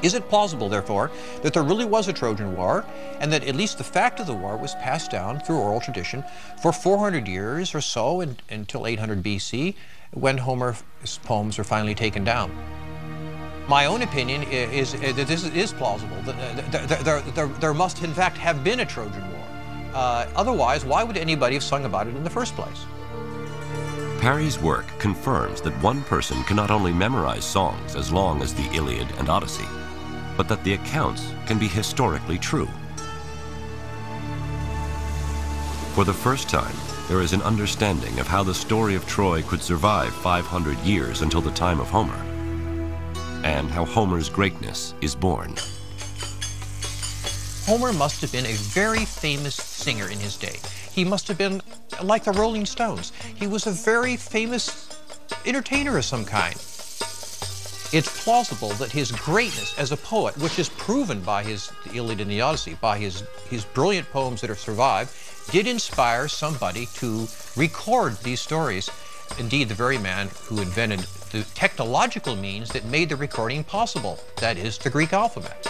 Is it plausible, therefore, that there really was a Trojan War, and that at least the fact of the war was passed down through oral tradition for 400 years or so until 800 BC, when Homer's poems were finally taken down? My own opinion is that this is plausible. There must, in fact, have been a Trojan War. Otherwise, why would anybody have sung about it in the first place? Parry's work confirms that one person can not only memorize songs as long as the Iliad and Odyssey, but that the accounts can be historically true. For the first time, there is an understanding of how the story of Troy could survive 500 years until the time of Homer, and how Homer's greatness is born. Homer must have been a very famous singer in his day. He must have been like the Rolling Stones. He was a very famous entertainer of some kind. It's plausible that his greatness as a poet, which is proven by the Iliad and the Odyssey, by his brilliant poems that have survived, did inspire somebody to record these stories. Indeed, the very man who invented the technological means that made the recording possible, that is, the Greek alphabet.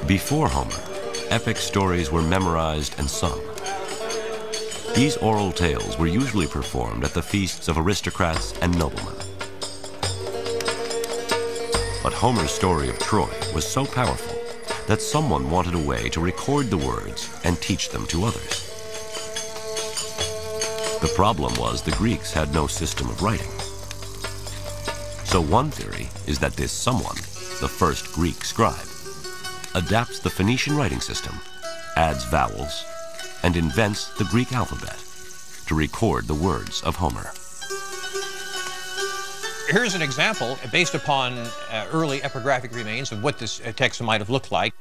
Before Homer, epic stories were memorized and sung. These oral tales were usually performed at the feasts of aristocrats and noblemen. But Homer's story of Troy was so powerful that someone wanted a way to record the words and teach them to others. The problem was the Greeks had no system of writing. So one theory is that this someone, the first Greek scribe, adapts the Phoenician writing system, adds vowels, and invents the Greek alphabet to record the words of Homer. Here's an example based upon early epigraphic remains of what this text might have looked like.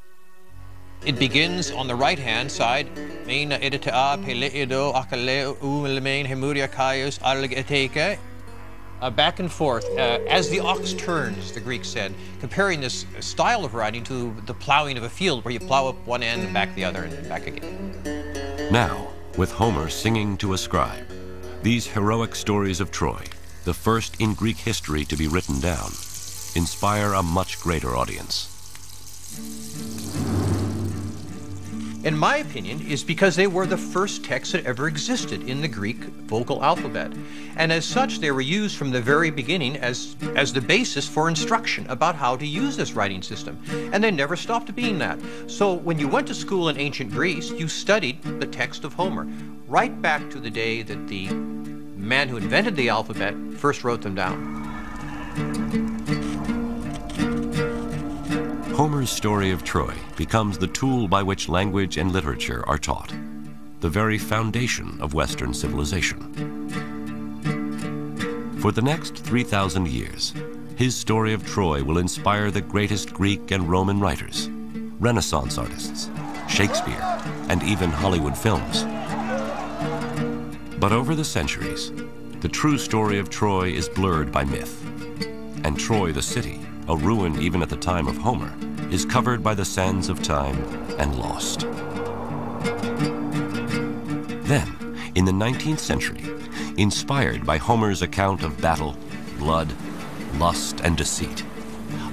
It begins on the right-hand side, back and forth, as the ox turns, the Greeks said, comparing this style of writing to the plowing of a field where you plow up one end and back the other and back again. Now, with Homer singing to a scribe, these heroic stories of Troy, the first in Greek history to be written down, inspire a much greater audience. In my opinion, is because they were the first texts that ever existed in the Greek vocal alphabet. And as such, they were used from the very beginning as the basis for instruction about how to use this writing system. And they never stopped being that. So when you went to school in ancient Greece, you studied the text of Homer, right back to the day that the man who invented the alphabet first wrote them down. Homer's story of Troy becomes the tool by which language and literature are taught, the very foundation of Western civilization. For the next 3,000 years, his story of Troy will inspire the greatest Greek and Roman writers, Renaissance artists, Shakespeare, and even Hollywood films. But over the centuries, the true story of Troy is blurred by myth, and Troy the city, a ruin even at the time of Homer, is covered by the sands of time and lost. Then, in the 19th century, inspired by Homer's account of battle, blood, lust, and deceit,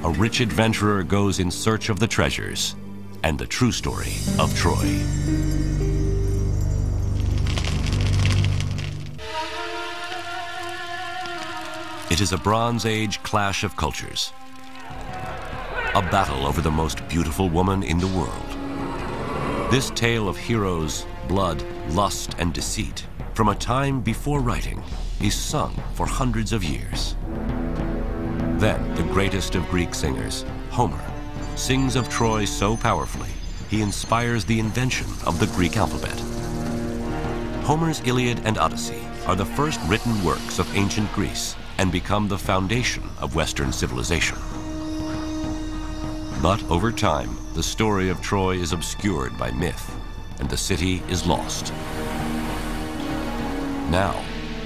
a rich adventurer goes in search of the treasures and the true story of Troy. It is a Bronze Age clash of cultures, a battle over the most beautiful woman in the world. This tale of heroes, blood, lust, and deceit from a time before writing is sung for hundreds of years. Then the greatest of Greek singers, Homer, sings of Troy so powerfully he inspires the invention of the Greek alphabet. Homer's Iliad and Odyssey are the first written works of ancient Greece and become the foundation of Western civilization. But over time, the story of Troy is obscured by myth, and the city is lost. Now,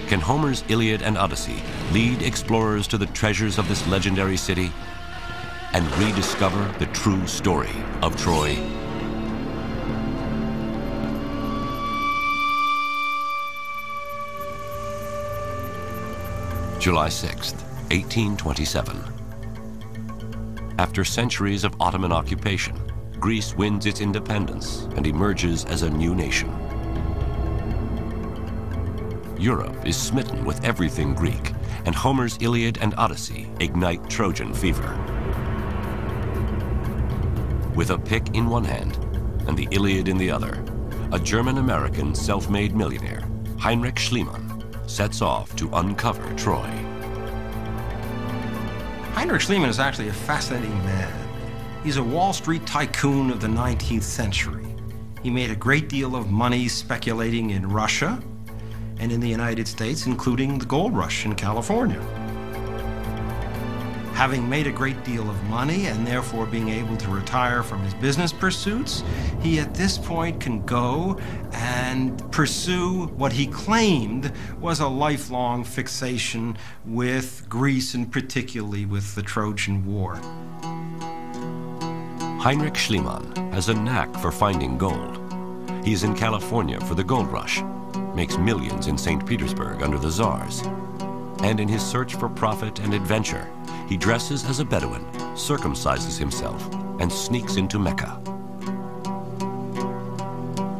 can Homer's Iliad and Odyssey lead explorers to the treasures of this legendary city and rediscover the true story of Troy? July 6th, 1827. After centuries of Ottoman occupation, Greece wins its independence and emerges as a new nation. Europe is smitten with everything Greek, and Homer's Iliad and Odyssey ignite Trojan fever. With a pick in one hand and the Iliad in the other, a German-American self-made millionaire, Heinrich Schliemann, sets off to uncover Troy. Heinrich Schliemann is actually a fascinating man. He's a Wall Street tycoon of the 19th century. He made a great deal of money speculating in Russia and in the United States, including the gold rush in California. Having made a great deal of money and therefore being able to retire from his business pursuits, he at this point can go and pursue what he claimed was a lifelong fixation with Greece and particularly with the Trojan War. Heinrich Schliemann has a knack for finding gold. He's in California for the gold rush, makes millions in St. Petersburg under the Tsars. And in his search for profit and adventure, he dresses as a Bedouin, circumcises himself, and sneaks into Mecca.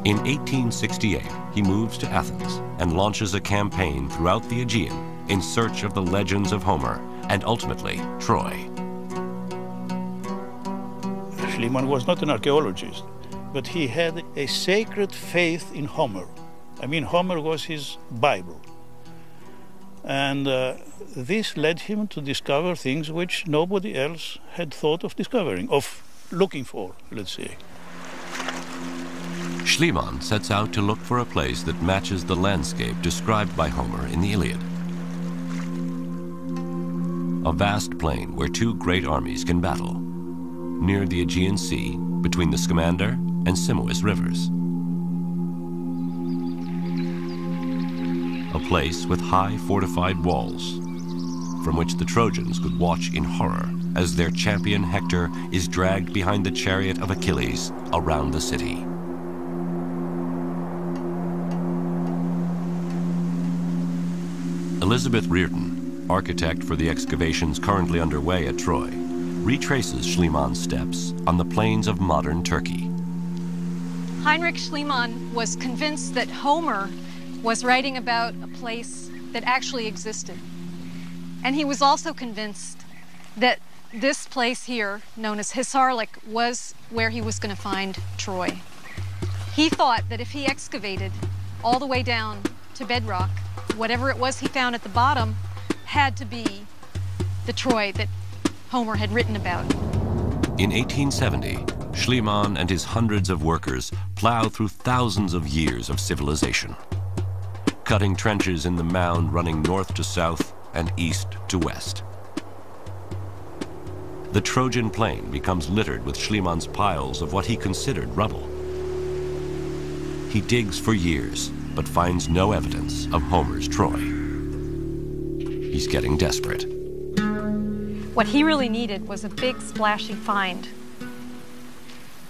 In 1868, he moves to Athens and launches a campaign throughout the Aegean in search of the legends of Homer and ultimately Troy. Schliemann was not an archaeologist, but he had a sacred faith in Homer. I mean, Homer was his Bible. And this led him to discover things which nobody else had thought of discovering, of looking for, let's say. Schliemann sets out to look for a place that matches the landscape described by Homer in the Iliad. A vast plain where two great armies can battle, near the Aegean Sea, between the Scamander and Simois rivers. A place with high fortified walls, from which the Trojans could watch in horror as their champion Hector is dragged behind the chariot of Achilles around the city. Elizabeth Reardon, architect for the excavations currently underway at Troy, retraces Schliemann's steps on the plains of modern Turkey. Heinrich Schliemann was convinced that Homer was writing about a place that actually existed. And he was also convinced that this place here, known as Hisarlik, was where he was going to find Troy. He thought that if he excavated all the way down to bedrock, whatever it was he found at the bottom had to be the Troy that Homer had written about. In 1870, Schliemann and his hundreds of workers plow through thousands of years of civilization, cutting trenches in the mound running north to south and east to west. The Trojan plain becomes littered with Schliemann's piles of what he considered rubble. He digs for years, but finds no evidence of Homer's Troy. He's getting desperate. What he really needed was a big, splashy find.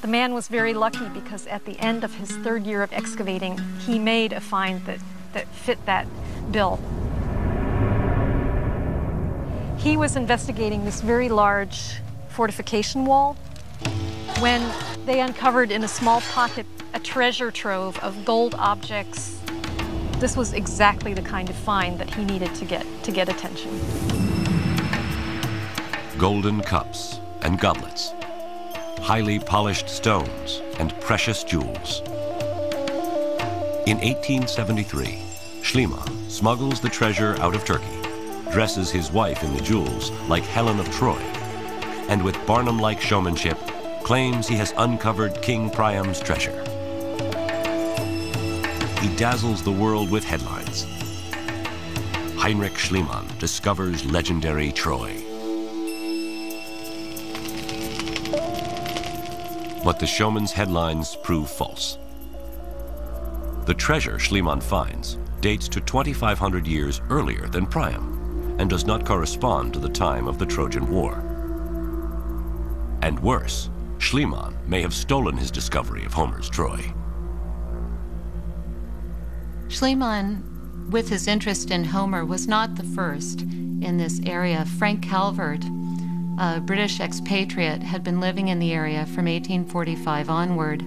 The man was very lucky because at the end of his third year of excavating, he made a find that fit that bill. He was investigating this very large fortification wall when they uncovered in a small pocket a treasure trove of gold objects. This was exactly the kind of find that he needed to get attention. Golden cups and goblets, highly polished stones and precious jewels. In 1873, Schliemann smuggles the treasure out of Turkey, dresses his wife in the jewels like Helen of Troy, and with Barnum-like showmanship, claims he has uncovered King Priam's treasure. He dazzles the world with headlines. Heinrich Schliemann discovers legendary Troy. But the showman's headlines prove false. The treasure Schliemann finds dates to 2,500 years earlier than Priam and does not correspond to the time of the Trojan War. And worse, Schliemann may have stolen his discovery of Homer's Troy. Schliemann, with his interest in Homer, was not the first in this area. Frank Calvert a British expatriate, had been living in the area from 1845 onward.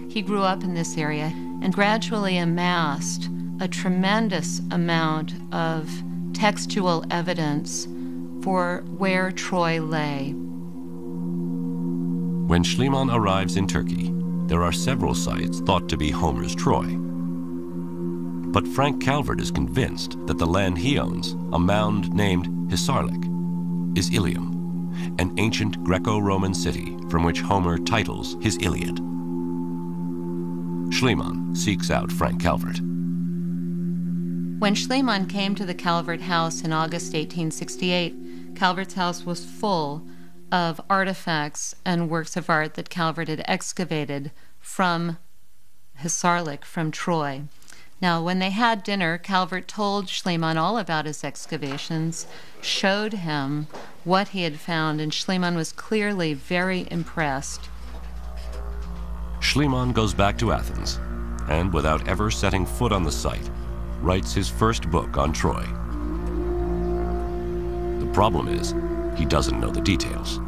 He grew up in this area and gradually amassed a tremendous amount of textual evidence for where Troy lay. When Schliemann arrives in Turkey, there are several sites thought to be Homer's Troy. But Frank Calvert is convinced that the land he owns, a mound named Hisarlik, is Ilium, an ancient Greco-Roman city from which Homer titles his Iliad. Schliemann seeks out Frank Calvert. When Schliemann came to the Calvert house in August 1868, Calvert's house was full of artifacts and works of art that Calvert had excavated from Hisarlik, from Troy. Now, when they had dinner, Calvert told Schliemann all about his excavations, showed him what he had found, and Schliemann was clearly very impressed. Schliemann goes back to Athens, and without ever setting foot on the site, writes his first book on Troy. The problem is, he doesn't know the details.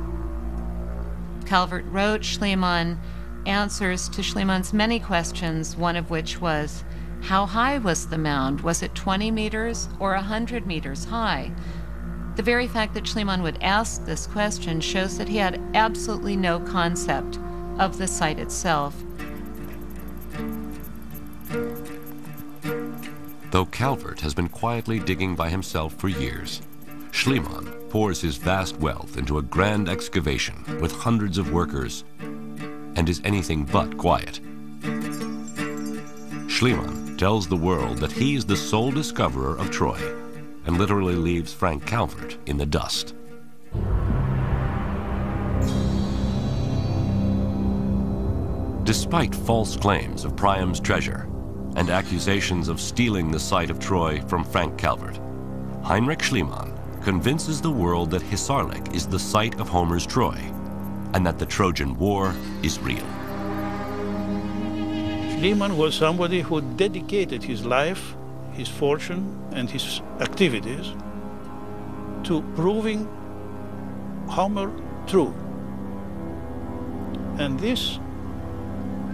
Calvert wrote Schliemann answers to Schliemann's many questions, one of which was, how high was the mound? Was it 20 meters or 100 meters high? The very fact that Schliemann would ask this question shows that he had absolutely no concept of the site itself. Though Calvert has been quietly digging by himself for years, Schliemann pours his vast wealth into a grand excavation with hundreds of workers and is anything but quiet. Schliemann tells the world that he is the sole discoverer of Troy and literally leaves Frank Calvert in the dust. Despite false claims of Priam's treasure and accusations of stealing the site of Troy from Frank Calvert, Heinrich Schliemann convinces the world that Hisarlik is the site of Homer's Troy and that the Trojan War is real. Schliemann was somebody who dedicated his life, his fortune, and his activities to proving Homer true. And this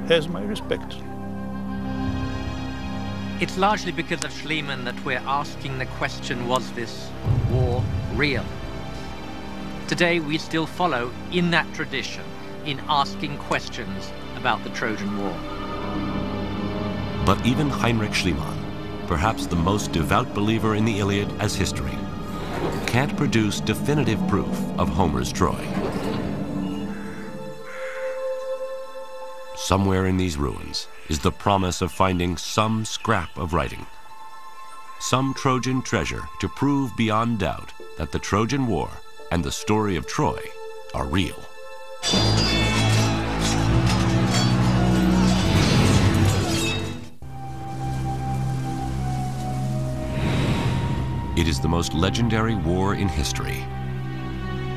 has my respect. It's largely because of Schliemann that we're asking the question, was this war real? Today we still follow in that tradition in asking questions about the Trojan War. But even Heinrich Schliemann, perhaps the most devout believer in the Iliad as history, can't produce definitive proof of Homer's Troy. Somewhere in these ruins is the promise of finding some scrap of writing, some Trojan treasure to prove beyond doubt that the Trojan War and the story of Troy are real. It is the most legendary war in history,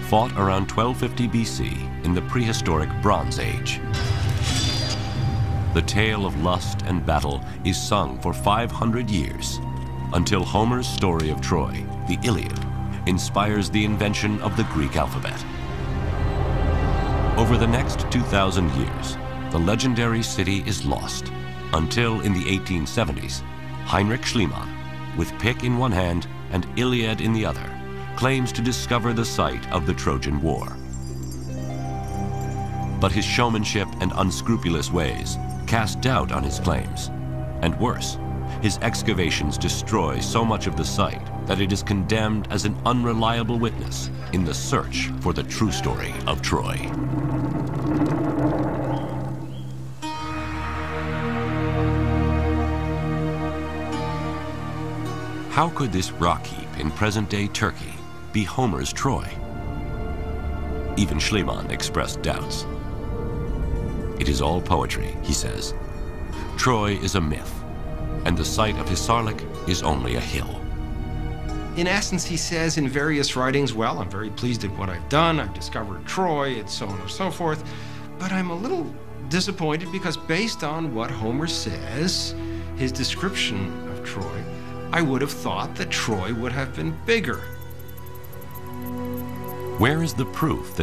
fought around 1250 BC in the prehistoric Bronze Age. The tale of lust and battle is sung for 500 years, until Homer's story of Troy, the Iliad, inspires the invention of the Greek alphabet. Over the next 2,000 years, the legendary city is lost, until in the 1870s, Heinrich Schliemann, with pick in one hand and Iliad in the other, claims to discover the site of the Trojan War. But his showmanship and unscrupulous ways cast doubt on his claims. And worse, his excavations destroy so much of the site that it is condemned as an unreliable witness in the search for the true story of Troy. How could this rock heap in present-day Turkey be Homer's Troy? Even Schliemann expressed doubts. It is all poetry, he says. Troy is a myth, and the site of Hisarlik is only a hill. In essence, he says in various writings, well, I'm very pleased at what I've done. I've discovered Troy, and so on and so forth. But I'm a little disappointed because based on what Homer says, his description of Troy, I would have thought that Troy would have been bigger. Where is the proof that